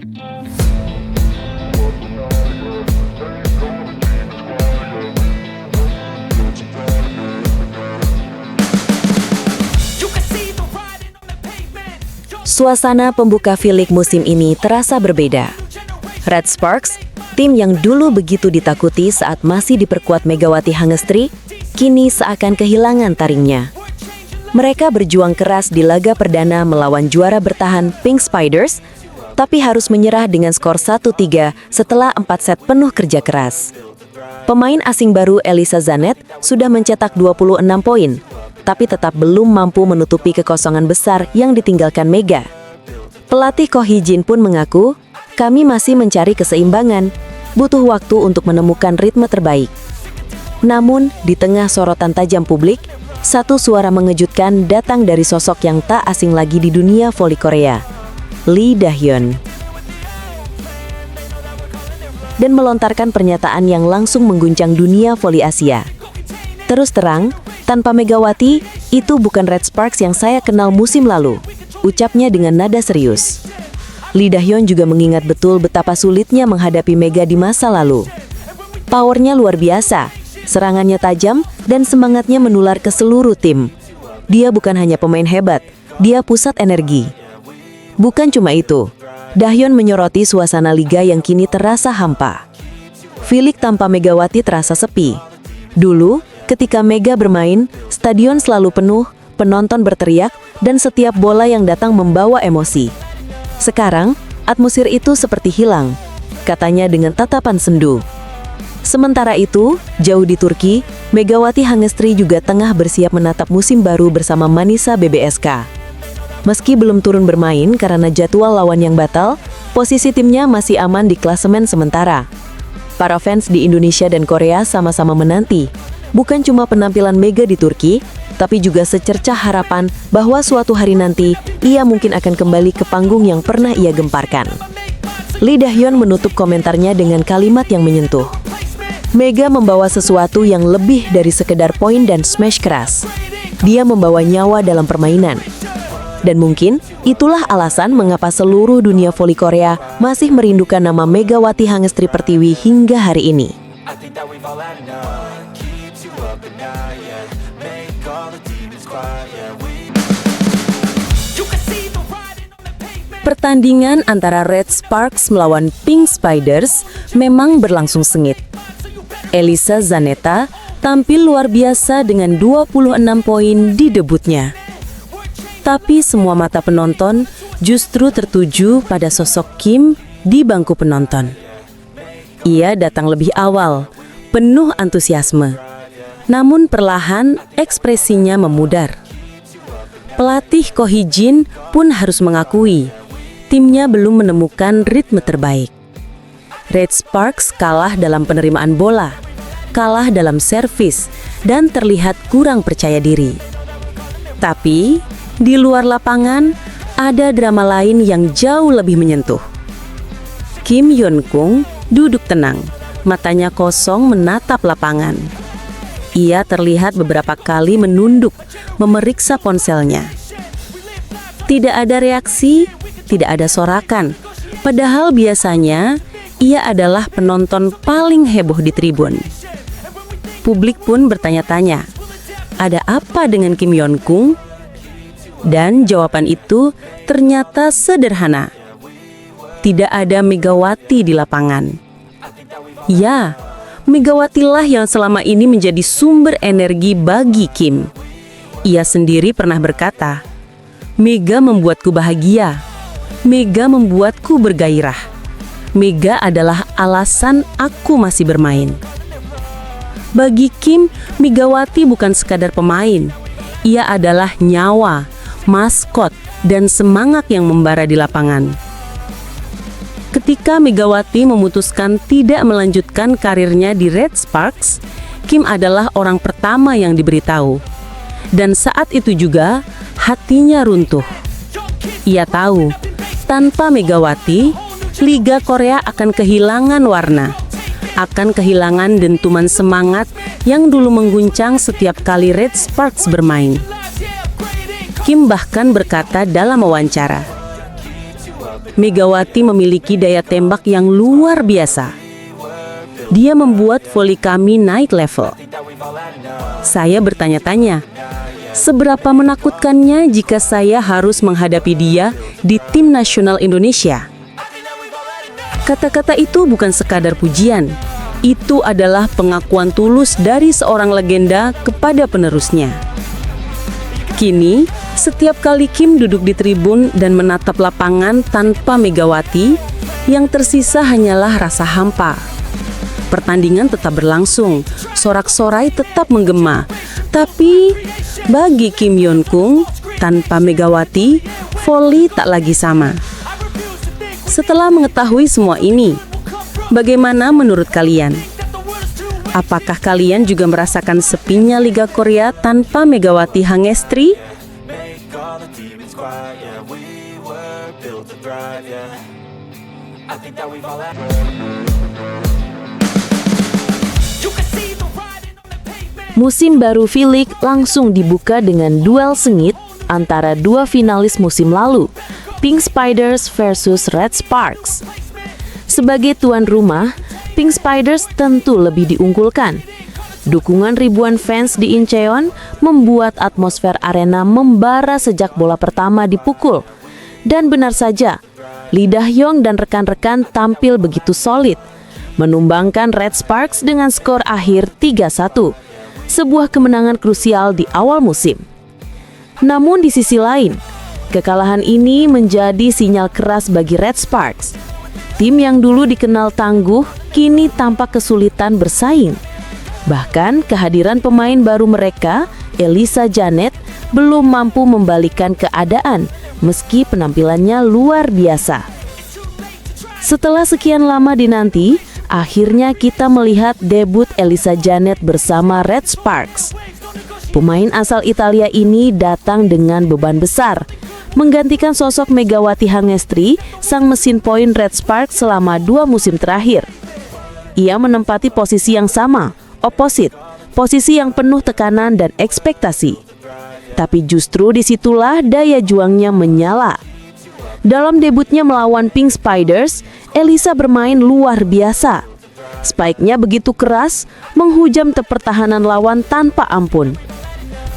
Suasana pembuka V-League musim ini terasa berbeda. Red Sparks, tim yang dulu begitu ditakuti saat masih diperkuat Megawati Hangestri, kini seakan kehilangan taringnya. Mereka berjuang keras di laga perdana melawan juara bertahan Pink Spiders, tapi harus menyerah dengan skor 1-3 setelah 4 set penuh kerja keras. Pemain asing baru Elisa Zanet sudah mencetak 26 poin, tapi tetap belum mampu menutupi kekosongan besar yang ditinggalkan Mega. Pelatih Ko Hee-jin pun mengaku, kami masih mencari keseimbangan, butuh waktu untuk menemukan ritme terbaik. Namun, di tengah sorotan tajam publik, satu suara mengejutkan datang dari sosok yang tak asing lagi di dunia voli Korea, Lee Da-hyun. Dan melontarkan pernyataan yang langsung mengguncang dunia voli Asia. Terus terang, tanpa Megawati, itu bukan Red Sparks yang saya kenal musim lalu, ucapnya dengan nada serius. Lee Da-hyun juga mengingat betul betapa sulitnya menghadapi Mega di masa lalu. Powernya luar biasa, serangannya tajam, dan semangatnya menular ke seluruh tim. Dia bukan hanya pemain hebat, dia pusat energi. Bukan cuma itu, Da-hyun menyoroti suasana liga yang kini terasa hampa. V-League tanpa Megawati terasa sepi. Dulu, ketika Mega bermain, stadion selalu penuh, penonton berteriak, dan setiap bola yang datang membawa emosi. Sekarang, atmosfer itu seperti hilang, katanya dengan tatapan sendu. Sementara itu, jauh di Turki, Megawati Hangestri juga tengah bersiap menatap musim baru bersama Manisa BBSK. Meski belum turun bermain karena jadwal lawan yang batal, posisi timnya masih aman di klasemen sementara. Para fans di Indonesia dan Korea sama-sama menanti, bukan cuma penampilan Mega di Turki, tapi juga secercah harapan bahwa suatu hari nanti ia mungkin akan kembali ke panggung yang pernah ia gemparkan. Lee Da-hyun menutup komentarnya dengan kalimat yang menyentuh. Mega membawa sesuatu yang lebih dari sekedar poin dan smash keras. Dia membawa nyawa dalam permainan. Dan mungkin itulah alasan mengapa seluruh dunia voli Korea masih merindukan nama Megawati Hangestri Pertiwi hingga hari ini. Pertandingan antara Red Sparks melawan Pink Spiders memang berlangsung sengit. Elisa Zaneta tampil luar biasa dengan 26 poin di debutnya. Tapi semua mata penonton justru tertuju pada sosok Kim di bangku penonton. Ia datang lebih awal, penuh antusiasme. Namun perlahan ekspresinya memudar. Pelatih Ko Hee-jin pun harus mengakui, timnya belum menemukan ritme terbaik. Red Sparks kalah dalam penerimaan bola, kalah dalam servis, dan terlihat kurang percaya diri. Tapi, di luar lapangan, ada drama lain yang jauh lebih menyentuh. Kim Yeon-kung duduk tenang, matanya kosong menatap lapangan. Ia terlihat beberapa kali menunduk, memeriksa ponselnya. Tidak ada reaksi, tidak ada sorakan. Padahal biasanya, ia adalah penonton paling heboh di tribun. Publik pun bertanya-tanya, ada apa dengan Kim Yeon-kung? Dan jawaban itu ternyata sederhana. Tidak ada Megawati di lapangan. Ya, Megawatilah yang selama ini menjadi sumber energi bagi Kim. Ia sendiri pernah berkata, Mega membuatku bahagia. Mega membuatku bergairah. Mega adalah alasan aku masih bermain. Bagi Kim, Megawati bukan sekadar pemain. Ia adalah nyawa, maskot, dan semangat yang membara di lapangan. Ketika Megawati memutuskan tidak melanjutkan karirnya di Red Sparks, Kim adalah orang pertama yang diberitahu. Dan saat itu juga, hatinya runtuh. Ia tahu, tanpa Megawati, Liga Korea akan kehilangan warna, akan kehilangan dentuman semangat yang dulu mengguncang setiap kali Red Sparks bermain. Kim bahkan berkata dalam wawancara, Megawati memiliki daya tembak yang luar biasa. Dia membuat voli kami naik level. Saya bertanya-tanya, seberapa menakutkannya jika saya harus menghadapi dia di tim nasional Indonesia? Kata-kata itu bukan sekadar pujian. Itu adalah pengakuan tulus dari seorang legenda kepada penerusnya. Kini, setiap kali Kim duduk di tribun dan menatap lapangan tanpa Megawati, yang tersisa hanyalah rasa hampa. Pertandingan tetap berlangsung, sorak-sorai tetap menggema. Tapi, bagi Kim Yeon-kung, tanpa Megawati, voli tak lagi sama. Setelah mengetahui semua ini, bagaimana menurut kalian? Apakah kalian juga merasakan sepinya Liga Korea tanpa Megawati Hangestri? Musim baru V-League langsung dibuka dengan duel sengit antara dua finalis musim lalu, Pink Spiders versus Red Sparks. Sebagai tuan rumah, Pink Spiders tentu lebih diunggulkan. Dukungan ribuan fans di Incheon membuat atmosfer arena membara sejak bola pertama dipukul. Dan benar saja, Lee Da-hyung dan rekan-rekan tampil begitu solid, menumbangkan Red Sparks dengan skor akhir 3-1. Sebuah kemenangan krusial di awal musim. Namun di sisi lain, kekalahan ini menjadi sinyal keras bagi Red Sparks. Tim yang dulu dikenal tangguh, kini tampak kesulitan bersaing. Bahkan kehadiran pemain baru mereka, Elisa Janet, belum mampu membalikkan keadaan meski penampilannya luar biasa. Setelah sekian lama dinanti, akhirnya kita melihat debut Elisa Janet bersama Red Sparks. Pemain asal Italia ini datang dengan beban besar, menggantikan sosok Megawati Hangestri, sang mesin poin Red Sparks selama 2 musim terakhir. Ia menempati posisi yang sama, opposite, posisi yang penuh tekanan dan ekspektasi. Tapi justru disitulah daya juangnya menyala. Dalam debutnya melawan Pink Spiders, Elisa bermain luar biasa. Spike-nya begitu keras, menghujam pertahanan lawan tanpa ampun.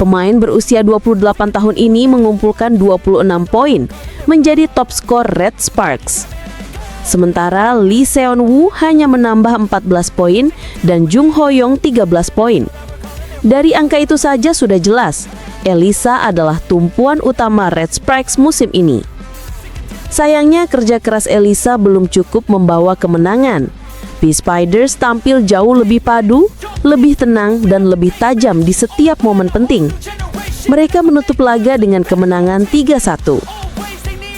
Pemain berusia 28 tahun ini mengumpulkan 26 poin, menjadi top skor Red Sparks. Sementara Lee Seon-woo hanya menambah 14 poin dan Jung Ho-young 13 poin. Dari angka itu saja sudah jelas, Elisa adalah tumpuan utama Red Sparks musim ini. Sayangnya kerja keras Elisa belum cukup membawa kemenangan. Pink Spiders tampil jauh lebih padu, lebih tenang, dan lebih tajam di setiap momen penting. Mereka menutup laga dengan kemenangan 3-1.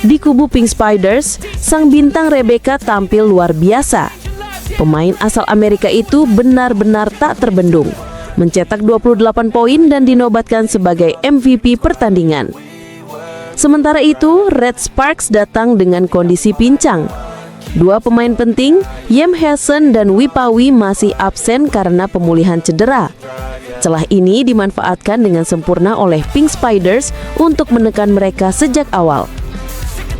Di kubu Pink Spiders, sang bintang Rebecca tampil luar biasa. Pemain asal Amerika itu benar-benar tak terbendung, mencetak 28 poin dan dinobatkan sebagai MVP pertandingan. Sementara itu, Red Sparks datang dengan kondisi pincang. Dua pemain penting, Yem Haesun dan Wipawi masih absen karena pemulihan cedera. Celah ini dimanfaatkan dengan sempurna oleh Pink Spiders untuk menekan mereka sejak awal.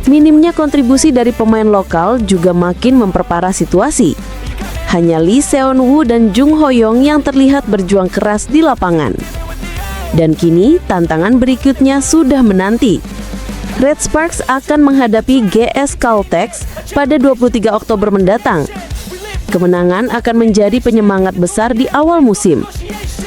Minimnya kontribusi dari pemain lokal juga makin memperparah situasi. Hanya Lee Seon-woo dan Jung Ho-young yang terlihat berjuang keras di lapangan. Dan kini tantangan berikutnya sudah menanti. Red Sparks akan menghadapi GS Caltex pada 23 Oktober mendatang. Kemenangan akan menjadi penyemangat besar di awal musim.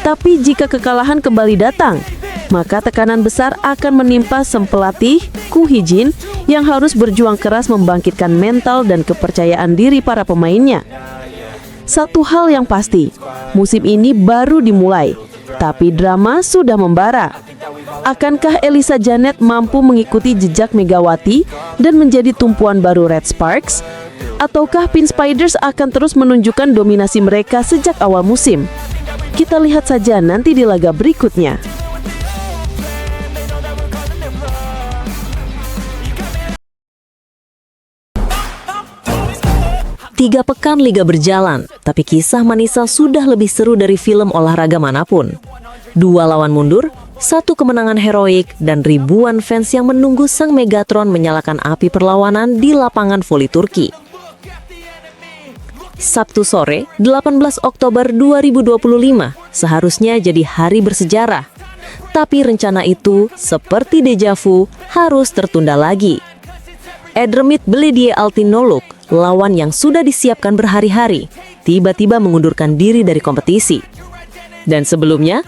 Tapi jika kekalahan kembali datang, maka tekanan besar akan menimpa sang pelatih, Koo Hee-jin, yang harus berjuang keras membangkitkan mental dan kepercayaan diri para pemainnya. Satu hal yang pasti, musim ini baru dimulai, tapi drama sudah membara. Akankah Elisa Janet mampu mengikuti jejak Megawati dan menjadi tumpuan baru Red Sparks? Ataukah Pink Spiders akan terus menunjukkan dominasi mereka sejak awal musim? Kita lihat saja nanti di laga berikutnya. Tiga pekan liga berjalan, tapi kisah Manisa sudah lebih seru dari film olahraga manapun. 2 lawan mundur, Satu kemenangan heroik dan ribuan fans yang menunggu sang Megatron menyalakan api perlawanan di lapangan voli Turki. Sabtu sore, 18 Oktober 2025, seharusnya jadi hari bersejarah. Tapi rencana itu, seperti dejavu, harus tertunda lagi. Edremit Belediye Altinoluk, lawan yang sudah disiapkan berhari-hari, tiba-tiba mengundurkan diri dari kompetisi. Dan sebelumnya,